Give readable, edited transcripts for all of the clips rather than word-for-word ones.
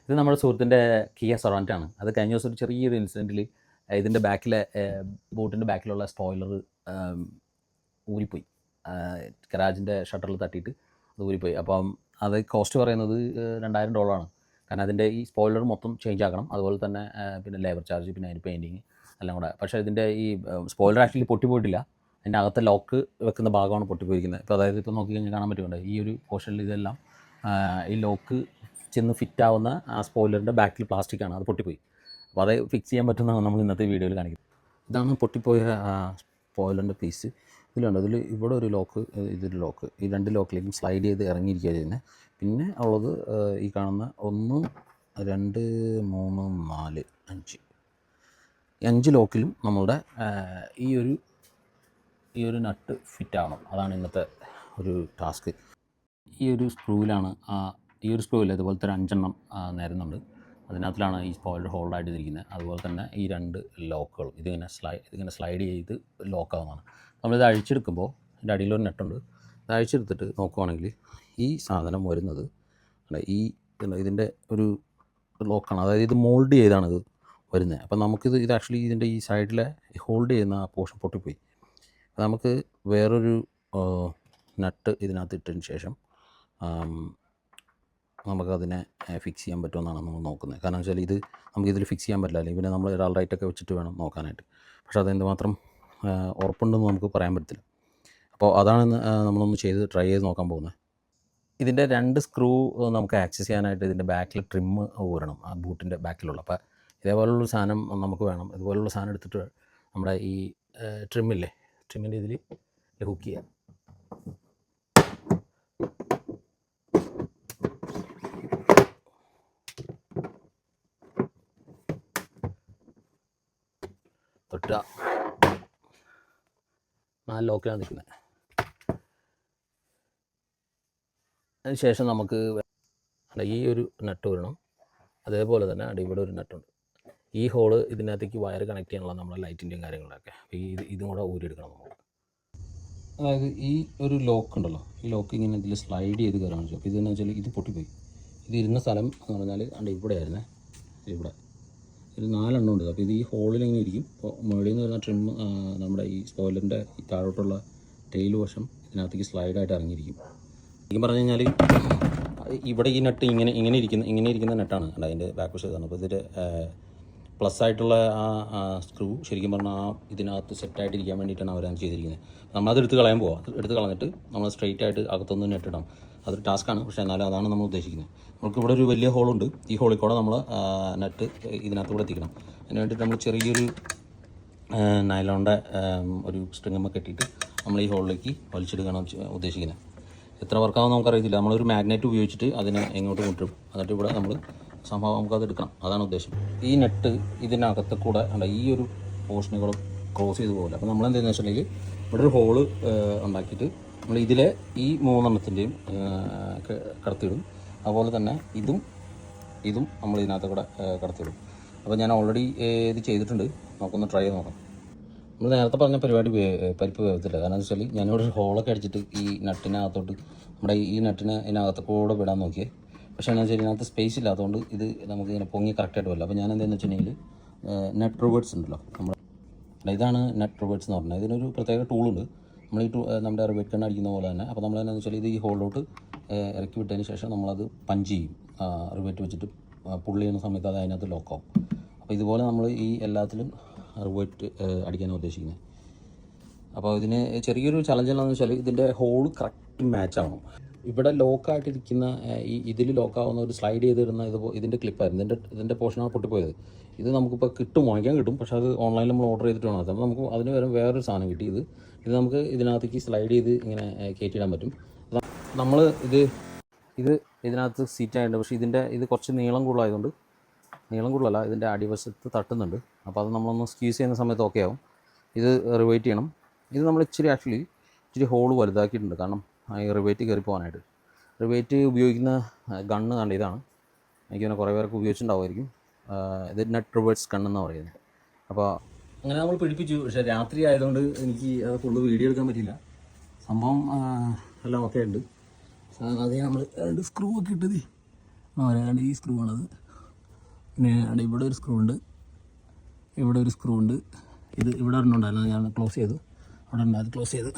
ഇത് നമ്മുടെ സുഹൃത്തിൻ്റെ കിയ സൊറാൻറ്റാണ്. അത് കഴിഞ്ഞ ദിവസം ഒരു ചെറിയൊരു ഇൻസിഡൻറ്റിൽ ഇതിൻ്റെ ബാക്കിലെ ബോട്ടിൻ്റെ ബാക്കിലുള്ള സ്പോയിലർ ഊരിപ്പോയി. ഗരാജിൻ്റെ ഷട്ടറിൽ തട്ടിയിട്ട് അത് ഊരിപ്പോയി. അപ്പം അത് കോസ്റ്റ് പറയുന്നത് $2000 കാരണം അതിൻ്റെ ഈ സ്പോയിലർ മൊത്തം ചേഞ്ച് ആക്കണം. അതുപോലെ തന്നെ പിന്നെ ലേബർ ചാർജ്, പിന്നെ അതിന് പെയിൻറ്റിങ് എല്ലാം കൂടെ. പക്ഷേ ഇതിൻ്റെ ഈ സ്പോയിലർ ആക്ച്വലി പൊട്ടിപ്പോയിട്ടില്ല. അതിൻ്റെ അകത്തെ ലോക്ക് വെക്കുന്ന ഭാഗമാണ് പൊട്ടിപ്പോയിരിക്കുന്നത്. ഇപ്പോൾ അതായത് ഇപ്പോൾ നോക്കിക്കഴിഞ്ഞാൽ കാണാൻ പറ്റുന്നുണ്ട് ഈ ഒരു പോർഷനിൽ ഇതെല്ലാം ഈ ലോക്ക് ചെന്ന് ഫിറ്റാവുന്ന ആ സ്പോയിലറിൻ്റെ ബാക്കിൽ പ്ലാസ്റ്റിക്കാണ്, അത് പൊട്ടിപ്പോയി. അപ്പോൾ അത് ഫിക്സ് ചെയ്യാൻ പറ്റുന്നതാണ് നമ്മൾ ഇന്നത്തെ വീഡിയോയിൽ കാണിക്കുന്നത്. ഇതാണ് പൊട്ടിപ്പോയ സ്പോയിലറിൻ്റെ പീസ്. ഇതിലുണ്ട്, ഇതിൽ ഇവിടെ ഒരു ലോക്ക്, ഇതൊരു ലോക്ക്. ഈ രണ്ട് ലോക്കിലേക്കും സ്ലൈഡ് ചെയ്ത് ഇറങ്ങിയിരിക്കുക ചെയ്യുന്നത്. പിന്നെ ഉള്ളത് ഈ കാണുന്ന 1, 2, 3, 4, 5 5 ലോക്കിലും നമ്മളുടെ ഈ ഒരു നട്ട് ഫിറ്റ് ആവണം. അതാണ് ഇന്നത്തെ ഒരു ടാസ്ക്. ഈ ഒരു സ്ക്രൂവിലാണ് ഈ ഒരു സ്ക്രൂവിൽ ഇതുപോലത്തെ ഒരു 5 എണ്ണം നേരുന്നുണ്ട്. അതിനകത്തിലാണ് ഈ സ്പോയിലർ ഹോൾഡായിട്ട് ഇരിക്കുന്നത്. അതുപോലെ തന്നെ ഈ 2 ലോക്കുകളും ഇതിങ്ങനെ സ്ലൈഡ് ചെയ്ത് ലോക്കാവുന്നതാണ്. നമ്മളിത് അഴിച്ചെടുക്കുമ്പോൾ ഇതിൻ്റെ അടിയിലൊരു നെട്ടുണ്ട്. ഇത് അഴിച്ചെടുത്തിട്ട് നോക്കുവാണെങ്കിൽ ഈ സാധനം വരുന്നത് ഇതിൻ്റെ ഒരു ലോക്കാണ്. അതായത് ഇത് മോൾഡ് ചെയ്താണ് ഇത് വരുന്നത്. അപ്പം നമുക്കിത് ആക്ച്വലി ഇതിൻ്റെ ഈ സൈഡിലെ ഹോൾഡ് ചെയ്യുന്ന ആ പോർഷൻ പൊട്ടിപ്പോയി. നമുക്ക് വേറൊരു നട്ട് ഇതിനകത്ത് ഇട്ടതിന് ശേഷം നമുക്കതിനെ ഫിക്സ് ചെയ്യാൻ പറ്റുമെന്നാണ് നമ്മൾ നോക്കുന്നത്. കാരണം വെച്ചാൽ ഇത് നമുക്കിതിൽ ഫിക്സ് ചെയ്യാൻ പറ്റില്ല, അല്ലെങ്കിൽ പിന്നെ നമ്മൾ ഒരാൾ റൈറ്റൊക്കെ വെച്ചിട്ട് വേണം നോക്കാനായിട്ട്. പക്ഷേ അതെന്തുമാത്രം ഉറപ്പുണ്ടെന്ന് നമുക്ക് പറയാൻ പറ്റത്തില്ല. അപ്പോൾ അതാണ് നമ്മളൊന്ന് ട്രൈ ചെയ്ത് നോക്കാൻ പോകുന്നത്. ഇതിൻ്റെ 2 സ്ക്രൂ നമുക്ക് ആക്സസ് ചെയ്യാനായിട്ട് ഇതിൻ്റെ ബാക്കിൽ ട്രിം ഊരണം, ആ ബൂട്ടിൻ്റെ ബാക്കിലുള്ള. അപ്പോൾ ഇതേപോലുള്ളൊരു സാധനം നമുക്ക് വേണം. ഇതുപോലുള്ള സാധനം എടുത്തിട്ട് നമ്മുടെ ഈ ട്രിമ്മിൻ്റെ ഇതിൽ ഹുക്ക് ചെയ്യാം. തൊട്ട 4 ലോക്കിലാണ് നിൽക്കുന്നത്. അതിനുശേഷം നമുക്ക് ഈ ഒരു നട്ട് വരണം. അതേപോലെ തന്നെ ഇവിടെ ഒരു നട്ടുണ്ട്. ഈ ഹോള് ഇതിനകത്തേക്ക് വയർ കണക്ട് ചെയ്യാനുള്ള നമ്മുടെ ലൈറ്റിൻ്റെയും കാര്യങ്ങളൊക്കെ. അപ്പോൾ ഇതും കൂടെ ഊരിയെടുക്കണം നമ്മൾ. അതായത് ഈ ഒരു ലോക്ക് ഉണ്ടല്ലോ, ഈ ലോക്ക് ഇങ്ങനെ ഇതിൽ സ്ലൈഡ് ചെയ്ത് കയറാൻ വെച്ചു. അപ്പോൾ ഇതെന്ന് വെച്ചാൽ ഇത് പൊട്ടിപ്പോയി. ഇത് ഇരുന്ന സ്ഥലം എന്ന് പറഞ്ഞാൽ ഇവിടെ ആയിരുന്നേ, ഇവിടെ ഒരു 4 എണ്ണം ഉണ്ട്. അപ്പോൾ ഇത് ഈ ഹോളിൽ ഇങ്ങനെ ഇരിക്കും. അപ്പോൾ മുകളിൽ നിന്ന് വരുന്ന ട്രിം നമ്മുടെ ഈ സ്പോയിലറിൻ്റെ ഈ താഴോട്ടുള്ള ടെയിൽ വശം ഇതിനകത്തേക്ക് സ്ലൈഡായിട്ട് ഇറങ്ങിയിരിക്കും. ശരിക്കും പറഞ്ഞു കഴിഞ്ഞാൽ ഇവിടെ ഈ നട്ട് ഇങ്ങനെ ഇരിക്കുന്ന നെട്ടാണ് അതിൻ്റെ ബാക്ക് വശം ഇതാണ്. അപ്പോൾ ഇതിൻ്റെ പ്ലസ് ആയിട്ടുള്ള ആ സ്ക്രൂ ശരിക്കും പറഞ്ഞാൽ ഇതിനകത്ത് സെറ്റായിട്ടിരിക്കാൻ വേണ്ടിയിട്ടാണ് അവരത് ചെയ്തിരിക്കുന്നത്. നമ്മളത് എടുത്ത് കളഞ്ഞിട്ട് നമ്മൾ സ്ട്രെയിറ്റ് ആയിട്ട് അകത്തൊന്ന് നെട്ടിടാം. അതൊരു ടാസ്ക്കാണ്, പക്ഷേ എന്നാലും അതാണ് നമ്മൾ ഉദ്ദേശിക്കുന്നത്. നമുക്ക് ഇവിടെ ഒരു വലിയ ഹോളുണ്ട്. ഈ ഹോളിൽ കൂടെ നമ്മൾ നെറ്റ് ഇതിനകത്ത് കൂടെ എത്തിക്കണം. അതിന് വേണ്ടിയിട്ട് നമ്മൾ ചെറിയൊരു നൈലോണിൻ്റെ ഒരു സ്ട്രിങ്ങമ്മ കെട്ടിയിട്ട് നമ്മൾ ഈ ഹോളിലേക്ക് വലിച്ചെടുക്കണം ഉദ്ദേശിക്കുന്നത്. എത്ര വർക്കാവും നമുക്കറിയത്തില്ല. നമ്മളൊരു മാഗ്നറ്റ് ഉപയോഗിച്ചിട്ട് അതിനെ എങ്ങോട്ട് കൊണ്ടുവരും. എന്നിട്ട് ഇവിടെ നമ്മൾ സംഭവം നമുക്കത് എടുക്കണം. അതാണ് ഉദ്ദേശം. ഈ നെട്ട് ഇതിനകത്ത് കൂടെ ഈ ഒരു പോർഷനുകൾ ക്രോസ് ചെയ്ത് പോകില്ല. അപ്പോൾ നമ്മളെന്താണെന്ന് വെച്ചിട്ടുണ്ടെങ്കിൽ ഇവിടെ ഒരു ഹോള് ഉണ്ടാക്കിയിട്ട് നമ്മൾ ഇതിലെ ഈ 3 എണ്ണത്തിൻ്റെയും കടത്തിയിടും. അതുപോലെ തന്നെ ഇതും നമ്മൾ ഇതിനകത്ത് കൂടെ കടത്തിയിടും. അപ്പോൾ ഞാൻ ഓൾറെഡി ഇത് ചെയ്തിട്ടുണ്ട്. നമുക്കൊന്ന് ട്രൈ ചെയ്ത് നോക്കാം. നമ്മൾ നേരത്തെ പറഞ്ഞ പരിപാടി പരിപ്പ് വേവത്തില്ല. കാരണം എന്ന് വെച്ചാൽ ഞാനിവിടെ ഒരു ഹോളൊക്കെ അടിച്ചിട്ട് ഈ നട്ടിനകത്തോട്ട് നമ്മുടെ ഈ നട്ടിനെ ഇതിനകത്ത് കൂടെ വിടാൻ നോക്കിയേ. പക്ഷേ എന്താ വെച്ചാൽ ഇതിനകത്ത് സ്പേസ് ഇല്ലാത്തതുകൊണ്ട് ഇത് നമുക്ക് ഇങ്ങനെ പൊങ്ങി കറക്റ്റായിട്ട് വരില്ല. അപ്പോൾ ഞാൻ എന്താണെന്ന് വെച്ചിട്ടുണ്ടെങ്കിൽ നെറ്റ് റിവേർട്സ് ഉണ്ടല്ലോ, ഇതാണ് നെറ്റ് റിവേർട്സ് എന്ന് പറഞ്ഞാൽ. ഇതിനൊരു പ്രത്യേക ടൂളുണ്ട്. നമ്മൾ ഈ നമ്മുടെ റിവേറ്റ് കണ്ണ് അടിക്കുന്ന പോലെ തന്നെ. അപ്പോൾ നമ്മൾ എന്താണെന്ന് വെച്ചാൽ ഇത് ഈ ഹോളിലോട്ട് ഇറക്കി വിട്ടതിന് ശേഷം നമ്മളത് പഞ്ച് ചെയ്യും. റിവേറ്റ് വെച്ചിട്ട് പുള്ളി ചെയ്യുന്ന സമയത്ത് അത് അതിനകത്ത് ലോക്കാവും. അപ്പോൾ ഇതുപോലെ നമ്മൾ ഈ എല്ലാത്തിലും റിവേറ്റ് അടിക്കാനാണ് ഉദ്ദേശിക്കുന്നത്. അപ്പോൾ ഇതിന് ചെറിയൊരു ചലഞ്ച് എന്താണെന്ന് വെച്ചാൽ ഇതിൻ്റെ ഹോള് കറക്റ്റ് മാച്ച് ആവണം. ഇവിടെ ലോക്കായിട്ടിരിക്കുന്ന ഇതിൽ ലോക്കാവുന്ന ഒരു സ്ലൈഡ് ചെയ്ത് വരുന്ന ഇതിൻ്റെ ക്ലിപ്പായിരുന്നു. ഇതിൻ്റെ പോർഷനാണ് പൊട്ടിപ്പോയത്. ഇത് നമുക്കിപ്പോൾ വാങ്ങിക്കാൻ കിട്ടും. പക്ഷേ അത് ഓൺലൈനിൽ നമ്മൾ ഓർഡർ ചെയ്തിട്ട് വേണം. അപ്പോൾ നമുക്ക് അതിന് വേറൊരു സാധനം കിട്ടി. ഇത് നമുക്ക് ഇതിനകത്തേക്ക് സ്ലൈഡ് ചെയ്ത് ഇങ്ങനെ കയറ്റിയിടാൻ പറ്റും. നമ്മൾ ഇത് ഇതിനകത്ത് സീറ്റായിട്ടുണ്ട്. പക്ഷേ ഇത് കുറച്ച് നീളം കൂടുതലായതുകൊണ്ട്, നീളം കൂടുതലല്ല, ഇതിൻ്റെ അടിവശത്ത് തട്ടുന്നുണ്ട്. അപ്പോൾ അത് നമ്മളൊന്ന് സ്ക്വീസ് ചെയ്യുന്ന സമയത്ത് ഓക്കെ ആവും. ഇത് റിവേറ്റ് ചെയ്യണം. ഇത് നമ്മൾ ഇച്ചിരി ഹോള് വലുതാക്കിയിട്ടുണ്ട്. കാരണം ഈ റിവേറ്റ് കയറി പോകാനായിട്ട്. റിവേറ്റ് ഉപയോഗിക്കുന്ന ഗണ്ണ് കണ്ട് ഇതാണ്. എനിക്കിങ്ങനെ കുറേ പേർക്ക് ഉപയോഗിച്ചിട്ടുണ്ടാവുമായിരിക്കും. ഇത് നെറ്റ് റിവേർട്സ് ഗണ്ണെന്നാണ് പറയുന്നത്. അപ്പോൾ അങ്ങനെ നമ്മൾ പിടിപ്പിച്ചു. പക്ഷേ രാത്രി ആയതുകൊണ്ട് എനിക്ക് അത് ഫുള്ള് വീഡിയോ എടുക്കാൻ പറ്റില്ല. സംഭവം എല്ലാം ഒക്കെ ഉണ്ട്. അതേ നമ്മൾ 2 സ്ക്രൂ ഒക്കെ ഇട്ടത് ഈ സ്ക്രൂ ആണത്. പിന്നെ ഇവിടെ ഒരു സ്ക്രൂ ഉണ്ട്, ഇവിടെ ഒരു സ്ക്രൂ ഉണ്ട്. ഇത് ഇവിടെ ഒരെണ്ണമുണ്ടായിരുന്നു, ഞാൻ ക്ലോസ് ചെയ്തു. അവിടെ ഉണ്ട്, അത് ക്ലോസ് ചെയ്തു.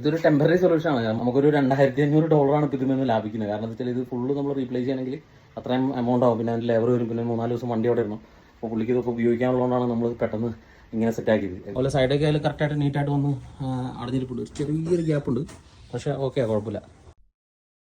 ഇതൊരു ടെമ്പററി സൊല്യൂഷനാണ്. നമുക്കൊരു $2500 ഇപ്പോൾ ഇതിൽ നിന്ന് ലാഭിക്കുന്നത്. കാരണം എന്താ വെച്ചാൽ ഇത് ഫുള്ള് നമ്മൾ റീപ്ലേസ് ചെയ്യണമെങ്കിൽ അത്രയും എമൗണ്ട് ആവും. പിന്നെ അതിൻ്റെ ലേബർ വരും, പിന്നെ 3-4 ദിവസം വണ്ടി അവിടെ ഇടണം. അപ്പോൾ പുള്ളിക്ക് ഇതൊക്കെ ഉപയോഗിക്കാനുള്ളതുകൊണ്ടാണ് നമ്മൾ പെട്ടെന്ന് ഇങ്ങനെ സെറ്റാക്കിയത്. അതുപോലെ സൈഡൊക്കെ അതിൽ കറക്റ്റായിട്ട് നീറ്റായിട്ട് വന്ന് അടഞ്ഞിരിപ്പുണ്ട്. ചെറിയൊരു ഗ്യാപ്പുണ്ട്, പക്ഷേ ഓക്കെ, കുഴപ്പമില്ല.